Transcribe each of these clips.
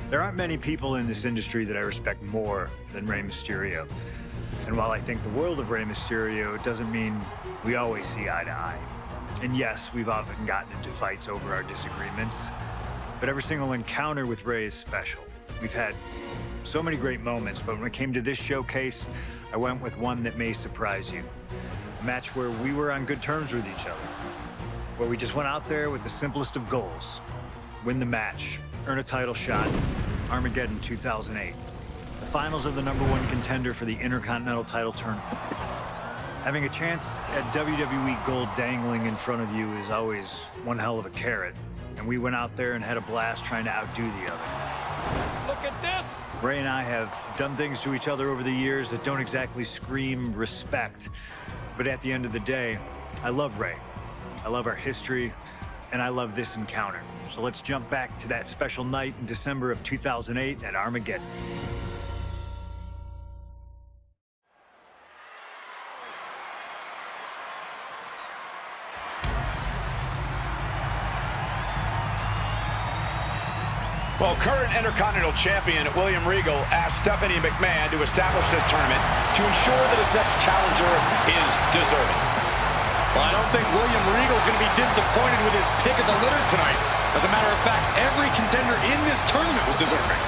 There aren't many people in this industry that I respect more than Rey Mysterio. And while I think the world of Rey Mysterio, it doesn't mean we always see eye to eye. And yes, we've often gotten into fights over our disagreements, but every single encounter with Rey is special. We've had so many great moments, but when it came to this showcase, I went with one that may surprise you. A match where we were on good terms with each other, where we just went out there with the simplest of goals. Win the match, earn a title shot, Armageddon 2008. The finals of the #1 contender for the Intercontinental title tournament. Having a chance at WWE gold dangling in front of you is always one hell of a carrot, and we went out there and had a blast trying to outdo the other. Look at this! Rey and I have done things to each other over the years that don't exactly scream respect, but at the end of the day, I love Rey. I love our history, and I love this encounter. So let's jump back to that special night in December of 2008 at Armageddon. Well, current Intercontinental Champion William Regal asked Stephanie McMahon to establish this tournament to ensure that his next challenger is deserving. Well, I don't think William Regal's going to be disappointed with his pick of the litter tonight. As a matter of fact, every contender in this tournament was deserving.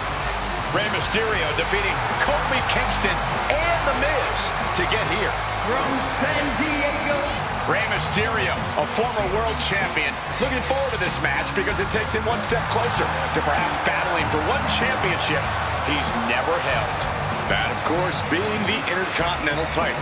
Rey Mysterio defeating Kofi Kingston and The Miz to get here. From San Diego, Rey Mysterio, a former world champion, looking forward to this match because it takes him one step closer to perhaps battling for one championship he's never held. That, of course, being the Intercontinental title.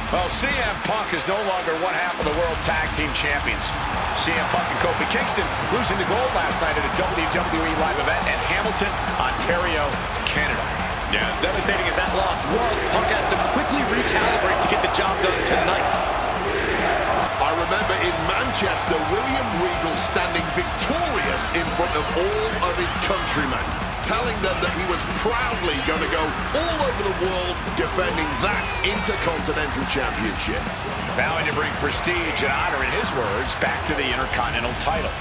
Well, CM Punk is no longer one half of the World Tag Team Champions. CM Punk and Kofi Kingston losing the gold last night at a WWE live event in Hamilton, Ontario, Canada. Yeah, as devastating as that loss was, Punk has to quickly recalibrate to get the job done tonight. I remember in Manchester, William Regal standing victorious in front of all of his countrymen, telling them that he was proudly going to go all over the world defending that Intercontinental Championship. Vowing to bring prestige and honor, in his words, back to the Intercontinental title.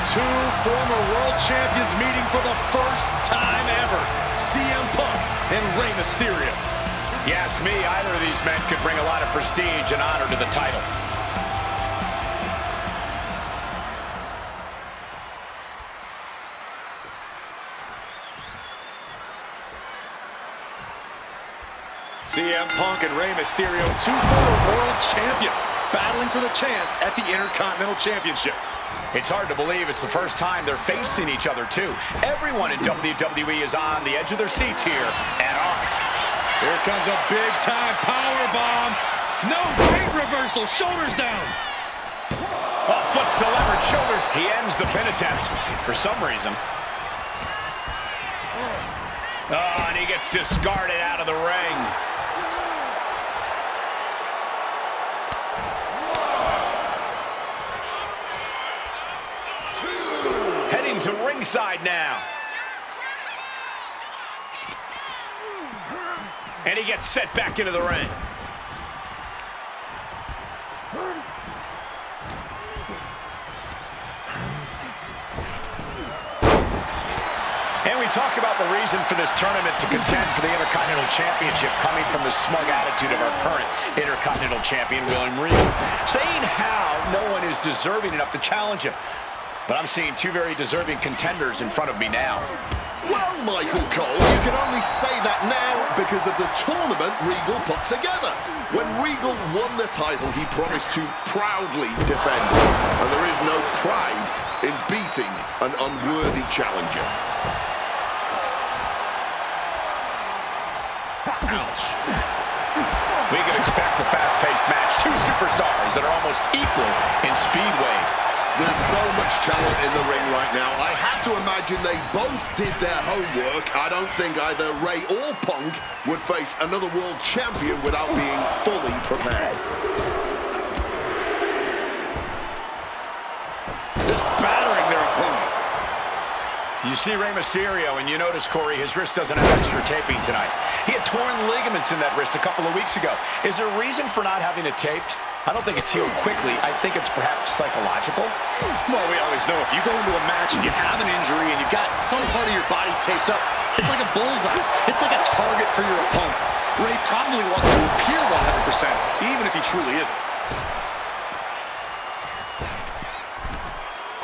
Two former world champions meeting for the first time ever. CM Punk and Rey Mysterio. Yes, me, either of these men could bring a lot of prestige and honor to the title. CM Punk and Rey Mysterio, two former world champions, battling for the chance at the Intercontinental Championship. It's hard to believe it's the first time they're facing each other, too. Everyone in WWE is on the edge of their seats here at Armageddon. Here comes a big-time power bomb. No, great reversal, shoulders down. Oh, flips the leverage, shoulders. He ends the pin attempt for some reason. Oh, and he gets discarded out of the ring. Heading to ringside now. And he gets set back into the ring. And we talk about the reason for this tournament to contend for the Intercontinental Championship coming from the smug attitude of our current Intercontinental Champion, William Regal, saying how no one is deserving enough to challenge him. But I'm seeing two very deserving contenders in front of me now. Well, Michael Cole, you can only say that now because of the tournament Regal put together. When Regal won the title, he promised to proudly defend it. And there is no pride in beating an unworthy challenger. Ouch. We can expect a fast-paced match. Two superstars that are almost equal in speedway. There's so much talent in the ring right now. I have to imagine they both did their homework. I don't think either Rey or Punk would face another world champion without being fully prepared. prepared. Just battering their opponent. You see Rey Mysterio, and you notice, Corey, his wrist doesn't have extra taping tonight. He had torn ligaments in that wrist a couple of weeks ago. Is there a reason for not having it taped? I don't think it's healed quickly. I think it's perhaps psychological. Well, we always know if you go into a match and you have an injury and you've got some part of your body taped up, it's like a bullseye. It's like a target for your opponent. Rey probably wants to appear 100%, even if he truly isn't.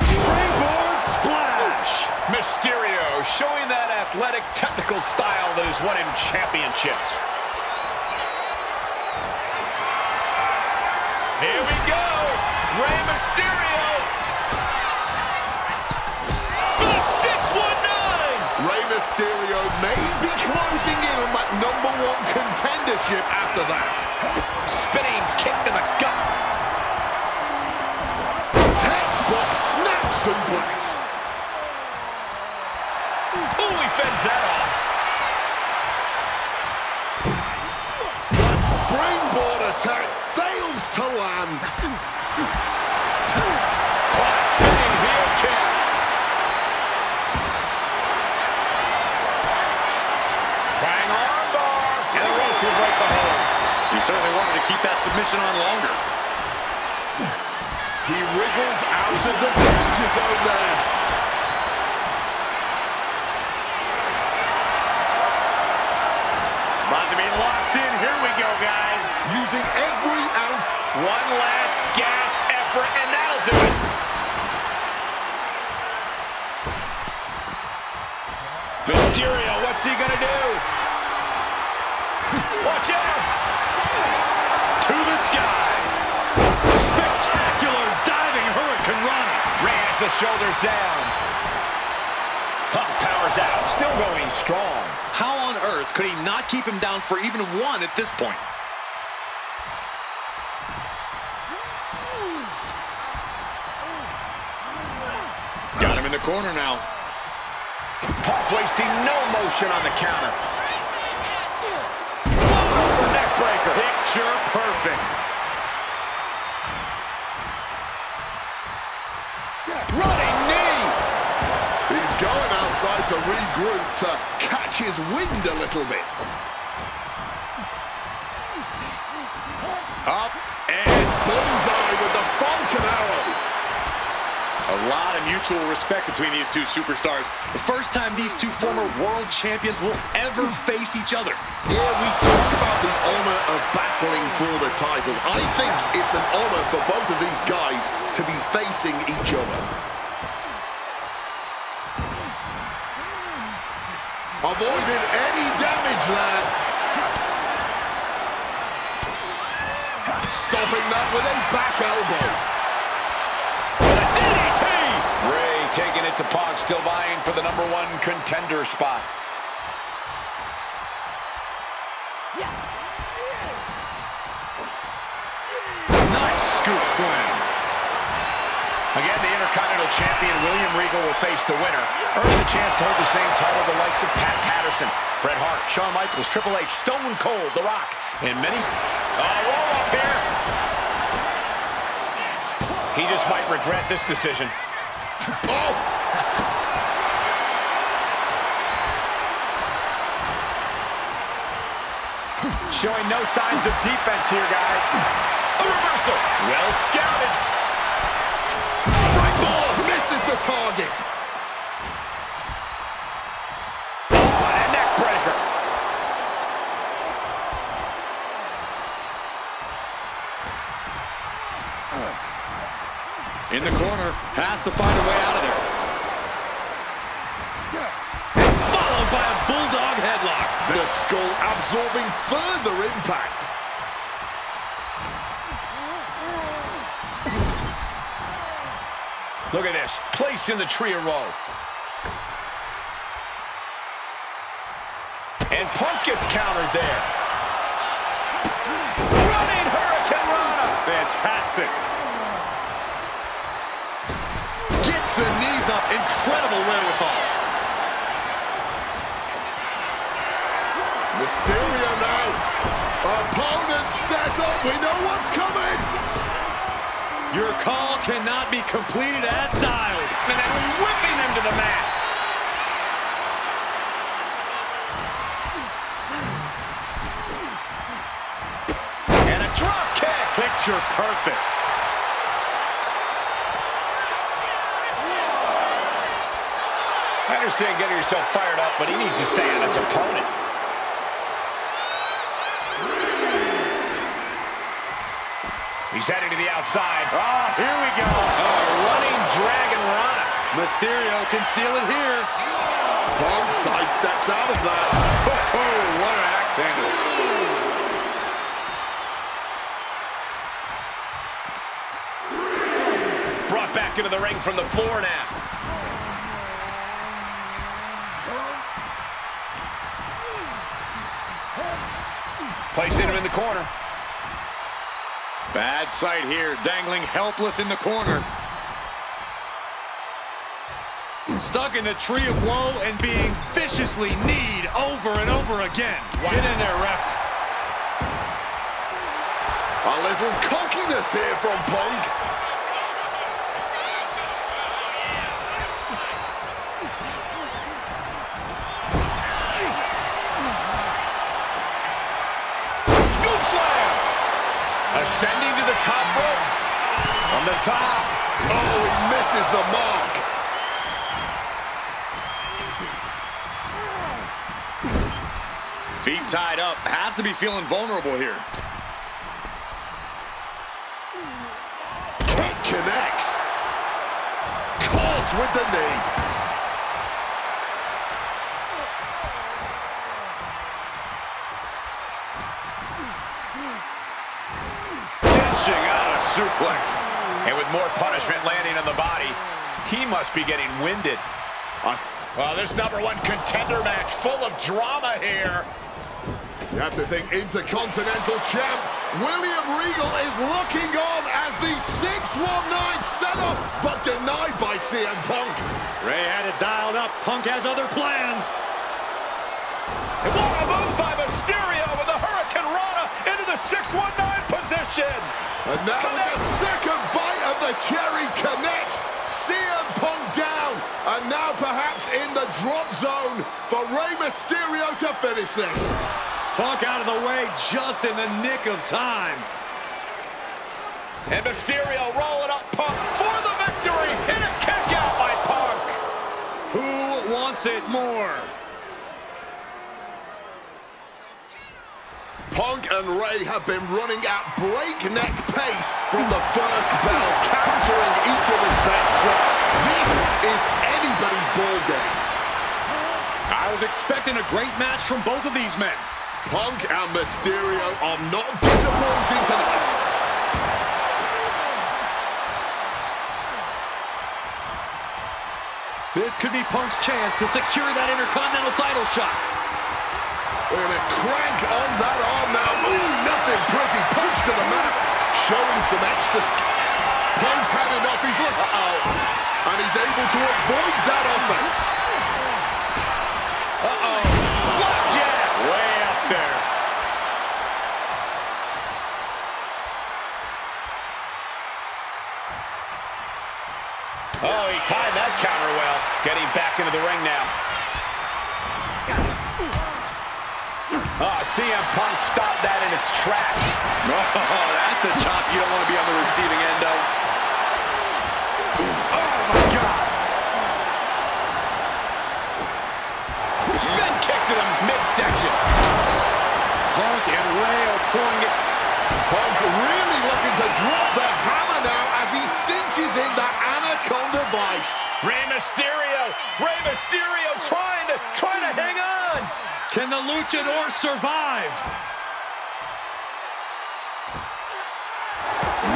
Springboard splash! Mysterio showing that athletic, technical style that has won him championships. Here we go! Rey Mysterio! For the 619! Rey Mysterio may be closing in on that #1 contendership after that. Spinning kick to the gut. Textbook snap suplex. Ooh, he fends that off. The springboard attack fails to land. Spinning heel kick. Bang armbar. And the ropes will break the hold. He certainly wanted to keep that submission on longer. He wriggles out of the danger zone there. About to be locked in. Here we go, guys. Using every ounce. One last gasp effort, and that'll do it. Mysterio, what's he gonna do? Watch out! To the sky. Spectacular diving Hurricane Rana. Rey has the shoulders down. Punk powers out, still going strong. How on earth could he not keep him down for even one at this point? Got him in the corner now. Punk wasting no motion on the counter. Neck breaker. Picture perfect. Running knee. He's going outside to regroup, to catch his wind a little bit. Up and Bullseye with the Falcon Arrow. a lot of mutual respect between these two superstars. The first time these two former world champions will ever face each other. Yeah, we talk about the honor of battling for the title. I think it's an honor for both of these guys to be facing each other. Avoided any damage there. Stopping that with a back elbow. DDT! Rey taking it to Punk, still vying for the #1 contender spot. Nice scoop slam. Again, the Intercontinental Champion William Regal will face the winner, earning a chance to hold the same title the likes of Pat Patterson, Bret Hart, Shawn Michaels, Triple H, Stone Cold, The Rock, and many... roll up here! He just might regret this decision. Oh! Showing no signs of defense here, guys. A reversal. Well scouted. Springboard misses the target. Oh, and a neck breaker. In the corner, has to find a way out of there. Followed by a bulldog headlock. The skull absorbing further impact. Look at this. Placed in the trio row. And Punk gets countered there. Running Hurricane Rana. Fantastic. Gets the knees up. Incredible wherewithal. Mysterio now. Opponent set up with no Your call cannot be completed as dialed. And then whipping them to the mat. And a drop kick. Picture perfect. I understand getting yourself fired up, but he needs to stay on his opponent. He's heading to the outside. Oh, here we go. Running Dragon Rana. Mysterio can seal it here. Punk sidesteps out of that. Oh, what an axe handle. Brought back into the ring from the floor now. Placing him in the corner. Bad sight here, dangling helpless in the corner. Stuck in the tree of woe and being viciously kneed over and over again. Wow. Get in there, ref. A little cockiness here from Punk. Scoop slam! Ascending to the top rope. On the top. Oh, he misses the mark. Feet tied up. Has to be feeling vulnerable here. Kick connects. Caught with the knee. Dishing out a suplex. And with more punishment landing on the body, he must be getting winded. Well, this #1 contender match full of drama here. You have to think Intercontinental Champ William Regal is looking on as the 619 setup, but denied by CM Punk. Ray had it dialed up. Punk has other plans. And what a move by Mysterio with the Hurricane Rana into the 619 position. And now the second bite of the cherry connects. CM Punk down. And now perhaps in the drop zone for Rey Mysterio to finish this. Punk out of the way just in the nick of time. And Mysterio rolling up Punk for the victory. And a kick out by Punk. Who wants it more? Punk and Rey have been running at breakneck pace from the first bell, countering each of his best shots. This is anybody's ball game. I was expecting a great match from both of these men. Punk and Mysterio are not disappointing tonight. This could be Punk's chance to secure that Intercontinental title shot. We're gonna crank on that arm now. Ooh, nothing pretty. Punch to the mouth. Showing some extra Punk's had enough. He's look. And he's able to avoid that offense. Flapjack. Way up there. Oh, he timed that counter well. Getting back into the ring now. Oh, CM Punk stopped that in its tracks. Oh, that's a chop you don't want to be on the receiving end of. Oh, my God. Spin kick to the midsection. Punk and Rey are pouring it. Punk really looking to drop the hammer now as he cinches in that Anaconda Vice. Rey Mysterio trying to hang on. Can the luchador survive?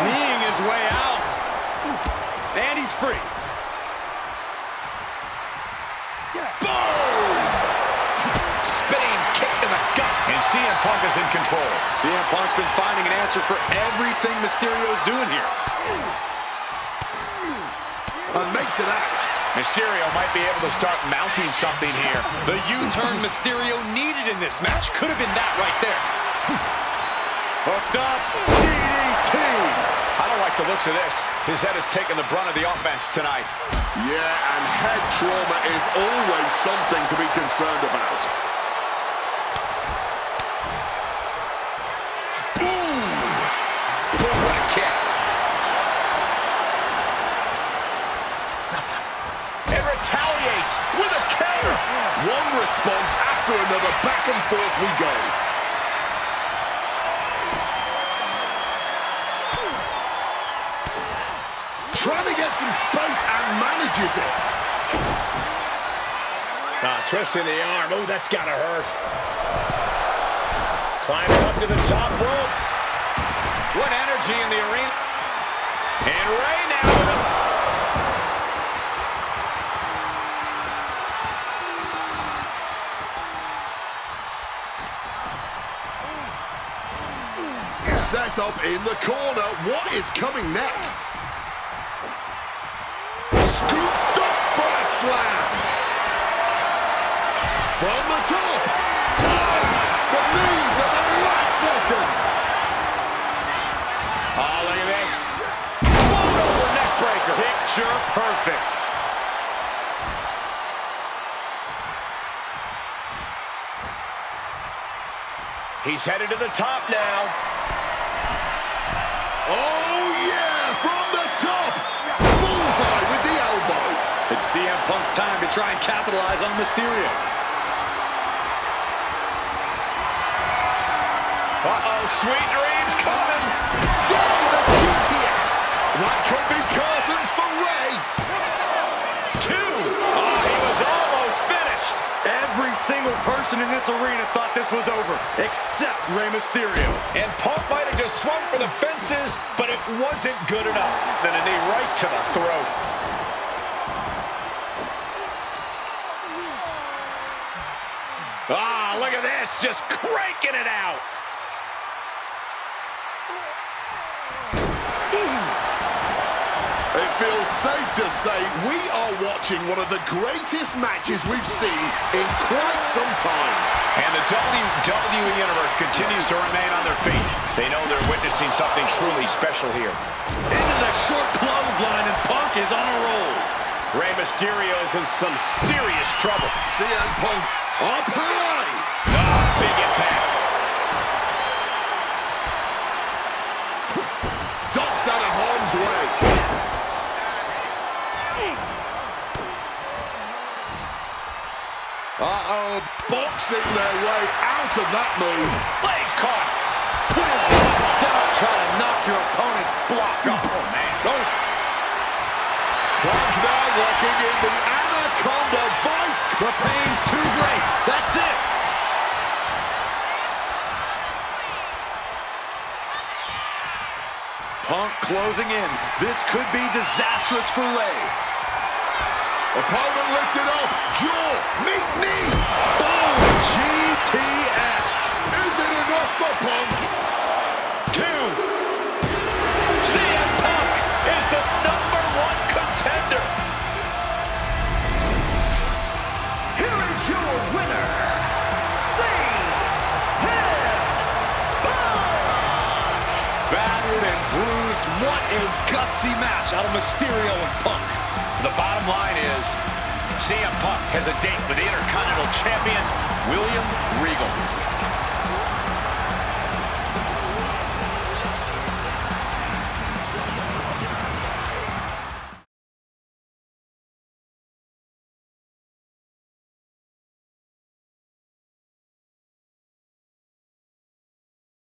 Kneeing his way out. And he's free. Boom! Spinning kick in the gut. And CM Punk is in control. CM Punk's been finding an answer for everything Mysterio's doing here. And makes it out. Mysterio might be able to start mounting something here. The U-turn Mysterio needed in this match could have been that right there. Hooked up, DDT. I don't like like the looks of this. His head has taken the brunt of the offense tonight. Yeah, and head trauma is always something to be concerned about. Ooh! What a kick. And retaliates with a counter. One response after another, back and forth we go. Trying to get some space and manages it. Twisting the arm. Oh, that's gotta hurt. Climbing up to the top rope. What energy in the arena. And Ray now with him. Set up in the corner. What is coming next? Scooped up for a slam. From the top. Oh, the knees at the last second. Oh, look at this. Float over neck breaker. Picture perfect. He's headed to the top now. Oh, yeah, from the top. Bullseye with the elbow. It's CM Punk's time to try and capitalize on Mysterio. Uh-oh, sweet dreams coming. Down with a GTS. That could be curtains for Ray. 2. Oh, he was almost finished. Every single person in this arena thought this was over, except Rey Mysterio. And Punk might have just swung for the fences, but it wasn't good enough. Then a knee right to the throat. Ah, look at this, just cranking it out. It feels safe to say we are watching one of the greatest matches we've seen in quite some time. And the WWE Universe continues to remain on their feet. They know they're witnessing something truly special here. Into the short clothesline, and Punk is on a roll. Rey Mysterio is in some serious trouble. CM Punk up high. Oh, big impact. Ducks out of harm's way. Uh-oh, boxing their way out of that move. Legs caught. Down, try to knock your opponent's block off. Oh, man. Punk now locking in the Anaconda Vice. The pain's too great. That's it. Punk closing in. This could be disastrous for Ray. Opponent lifted up. Jaw, meet knee. Boom! GTS. Is it enough for Punk? 2. CM Punk is the #1 contender. Here is your winner, CM Punk. Battered and bruised. What a gutsy match out of Mysterio and Punk. The bottom line is, CM Punk has a date with the Intercontinental Champion, William Regal.